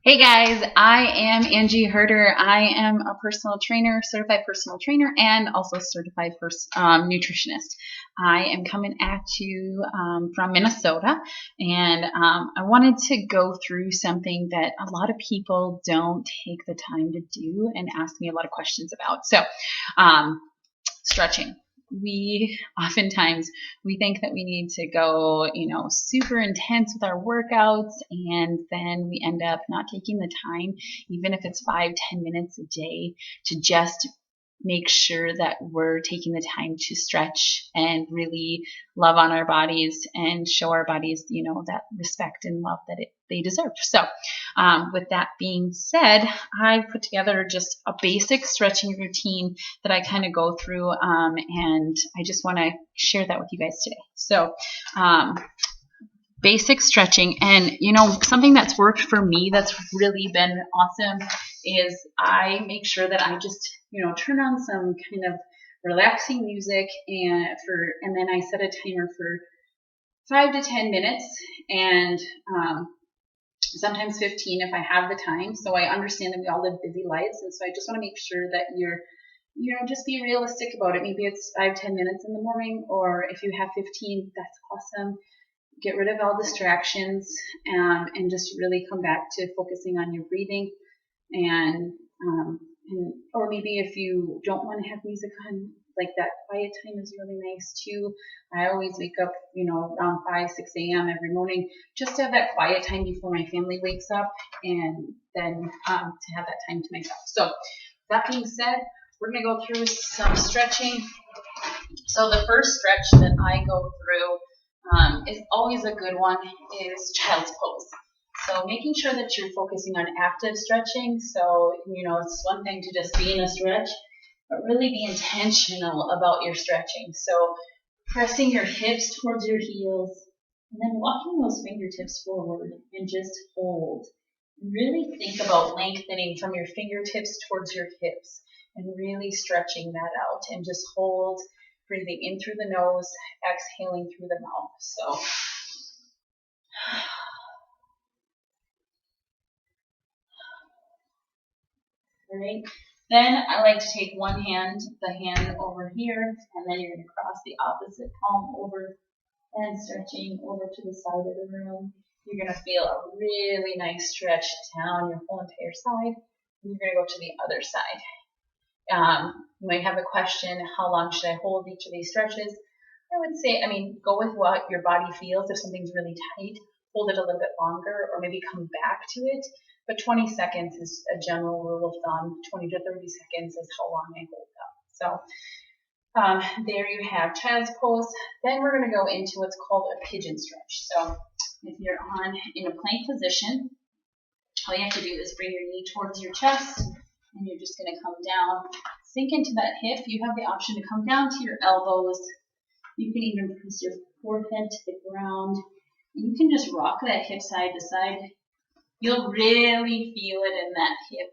Hey guys, I am Angie Herder. I am a personal trainer, certified personal trainer, and also certified nutritionist. I am coming at you from Minnesota, and I wanted to go through something that a lot of people don't take the time to do and ask me a lot of questions about. So, stretching. We oftentimes think that we need to go, super intense with our workouts, and then we end up not taking the time, even if it's 5-10 minutes a day, to just make sure that we're taking the time to stretch and really love on our bodies and show our bodies, that respect and love that they deserve. So with that being said, I put together just a basic stretching routine that I kind of go through, and I just want to share that with you guys today. So basic stretching, and something that's worked for me that's really been awesome is I make sure that I just turn on some kind of relaxing music, and then I set a timer for 5 to 10 minutes, and sometimes 15 if I have the time. So I understand that we all live busy lives, and so I just want to make sure that you're just be realistic about it. Maybe it's 5-10 minutes in the morning, or if you have 15, that's awesome. Get rid of all distractions, and just really come back to focusing on your breathing, and or maybe if you don't want to have music on, like that quiet time is really nice too. I always wake up, around 5-6 a.m. every morning just to have that quiet time before my family wakes up, and then to have that time to myself. So that being said, we're going to go through some stretching. So the first stretch that I go through is always a good one, is child's pose. So making sure that you're focusing on active stretching. So, it's one thing to just be in a stretch, but really be intentional about your stretching. So pressing your hips towards your heels, and then walking those fingertips forward and just hold. Really think about lengthening from your fingertips towards your hips and really stretching that out, and just hold, breathing in through the nose, exhaling through the mouth. So all right. Then I like to take one hand, the hand over here, and then you're going to cross the opposite palm over and stretching over to the side of the room. You're going to feel a really nice stretch down your whole entire side. And you're going to go to the other side. You might have a question, how long should I hold each of these stretches? I would say, go with what your body feels. If something's really tight, hold it a little bit longer, or maybe come back to it. But 20 seconds is a general rule of thumb. 20 to 30 seconds is how long I hold up. So there you have child's pose. Then we're going to go into what's called a pigeon stretch. So if you're in a plank position, all you have to do is bring your knee towards your chest, and you're just going to come down, sink into that hip. You have the option to come down to your elbows. You can even press your forehead to the ground. You can just rock that hip side to side. You'll really feel it in that hip,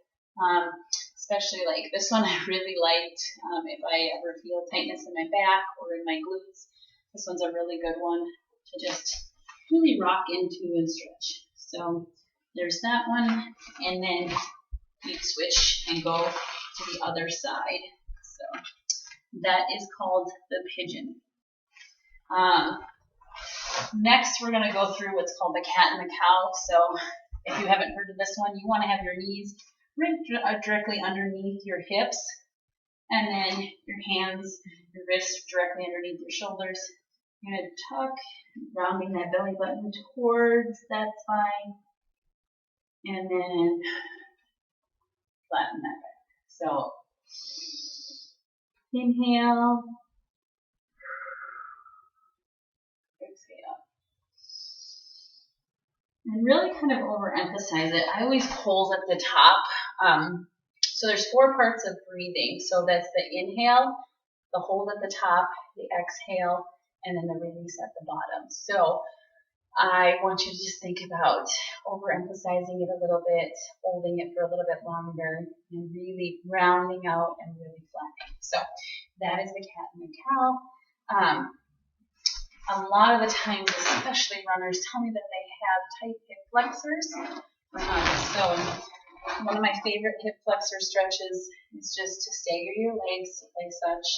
especially like this one I really liked. If I ever feel tightness in my back or in my glutes, this one's a really good one to just really rock into and stretch. So there's that one, and then you switch and go to the other side. So that is called the pigeon. Next, we're going to go through what's called the cat and the cow. So if you haven't heard of this one, you want to have your knees right directly underneath your hips, and then your hands, your wrists directly underneath your shoulders. You're going to tuck, rounding that belly button towards that spine, and then flatten that back. So inhale, exhale. And really kind of overemphasize it. I always hold at the top. So there's 4 parts of breathing. So that's the inhale, the hold at the top, the exhale, and then the release at the bottom. So I want you to just think about overemphasizing it a little bit, holding it for a little bit longer, and really rounding out and really flattening. So that is the cat and the cow. A lot of the times, especially runners, tell me that they have tight hip flexors. So one of my favorite hip flexor stretches is just to stagger your legs like such.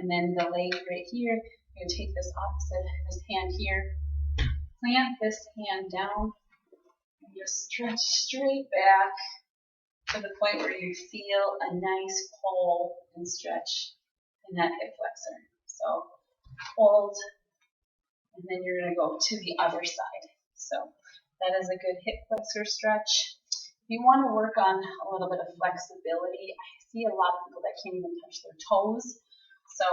And then the leg right here, you're going to take this opposite, this hand here, plant this hand down, and just stretch straight back to the point where you feel a nice pull and stretch in that hip flexor. So hold, and then you're going to go to the other side. So that is a good hip flexor stretch. If you want to work on a little bit of flexibility, I see a lot of people that can't even touch their toes. So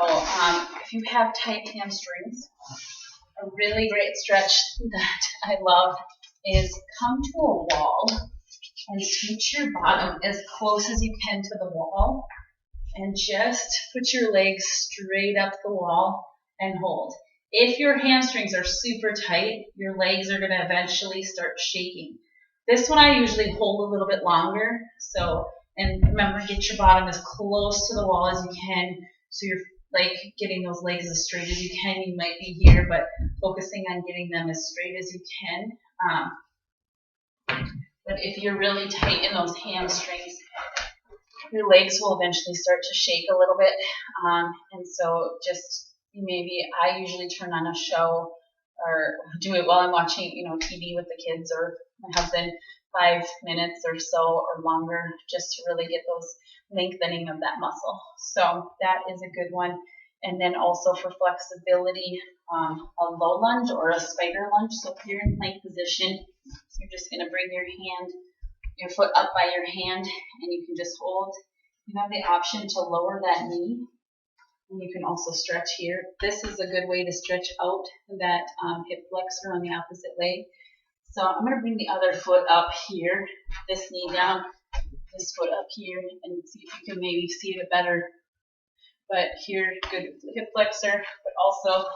if you have tight hamstrings, a really great stretch that I love is come to a wall and scooch your bottom as close as you can to the wall and just put your legs straight up the wall and hold. If your hamstrings are super tight, your legs are going to eventually start shaking. This one I usually hold a little bit longer. So, and remember, get your bottom as close to the wall as you can, so you're like getting those legs as straight as you can. You might be here, but focusing on getting them as straight as you can. But if you're really tight in those hamstrings, your legs will eventually start to shake a little bit. And so just maybe I usually turn on a show or do it while I'm watching, TV with the kids or my husband, 5 minutes or so or longer, just to really get those lengthening of that muscle. So that is a good one. And then also for flexibility, a low lunge or a spider lunge. So if you're in plank position, you're just going to bring your foot up by your hand, and you can just hold. You have the option to lower that knee, and you can also stretch here. This is a good way to stretch out that hip flexor on the opposite leg. So I'm going to bring the other foot up here, this knee down, this foot up here, and see if you can maybe see it better. But here, good hip flexor, but also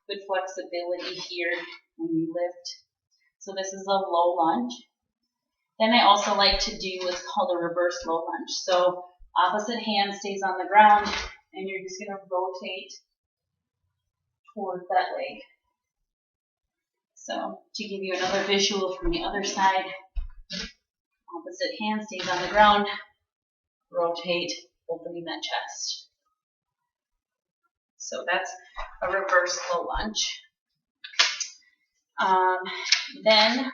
good flexibility here when you lift. So this is a low lunge. Then I also like to do what's called a reverse low lunge. So opposite hand stays on the ground, and you're just going to rotate towards that leg. So to give you another visual from the other side, opposite hand stays on the ground, rotate, opening that chest. So that's a reverse low lunge. Then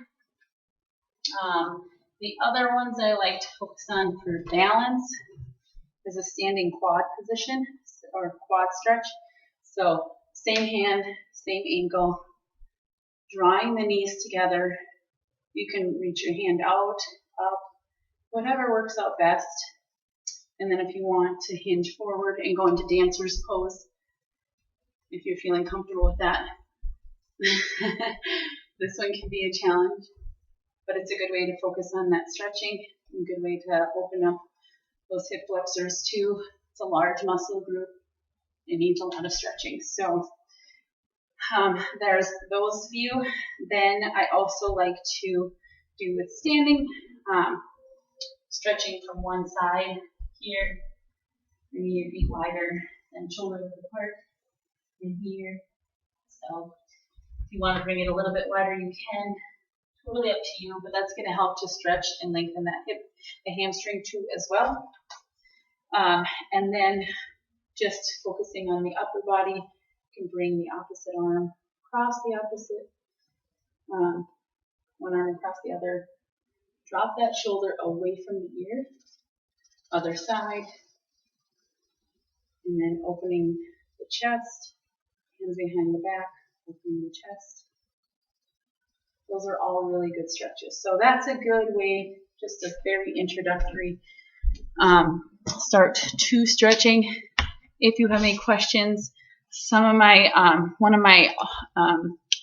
the other ones I like to focus on for balance is a standing quad position or quad stretch. So same hand, same ankle, drawing the knees together. You can reach your hand out, up, whatever works out best. And then if you want to hinge forward and go into dancer's pose, if you're feeling comfortable with that. This one can be a challenge, but it's a good way to focus on that stretching, and a good way to open up those hip flexors too. It's a large muscle group. It needs a lot of stretching. So there's those few. Then I also like to do with standing, stretching from one side here, bringing your feet wider and shoulder width apart, and here. So if you want to bring it a little bit wider, you can. Totally up to you, but that's going to help to stretch and lengthen that hip, the hamstring too as well. And then just focusing on the upper body, you can bring the opposite arm across the opposite, one arm across the other. Drop that shoulder away from the ear, other side, and then opening the chest, hands behind the back, opening the chest. Those are all really good stretches. So that's a good way, just a very introductory start to stretching. If you have any questions, one of my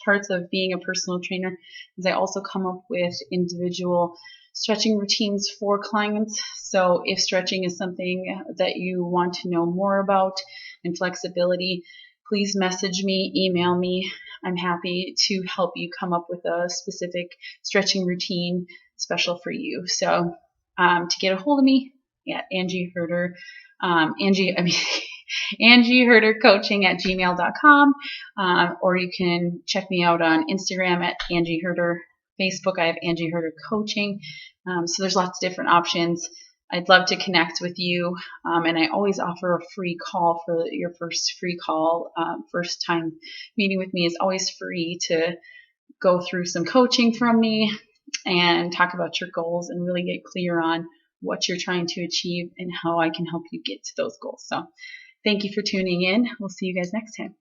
parts of being a personal trainer is I also come up with individual stretching routines for clients. So if stretching is something that you want to know more about and flexibility, please message me, email me. I'm happy to help you come up with a specific stretching routine special for you. So to get a hold of me at Angie Herder, Angie Herder Coaching at gmail.com, or you can check me out on Instagram at Angie Herder. Facebook, I have Angie Herder Coaching. So there's lots of different options. I'd love to connect with you, and I always offer a free call for your first free call. First time meeting with me is always free to go through some coaching from me and talk about your goals and really get clear on what you're trying to achieve and how I can help you get to those goals. So thank you for tuning in. We'll see you guys next time.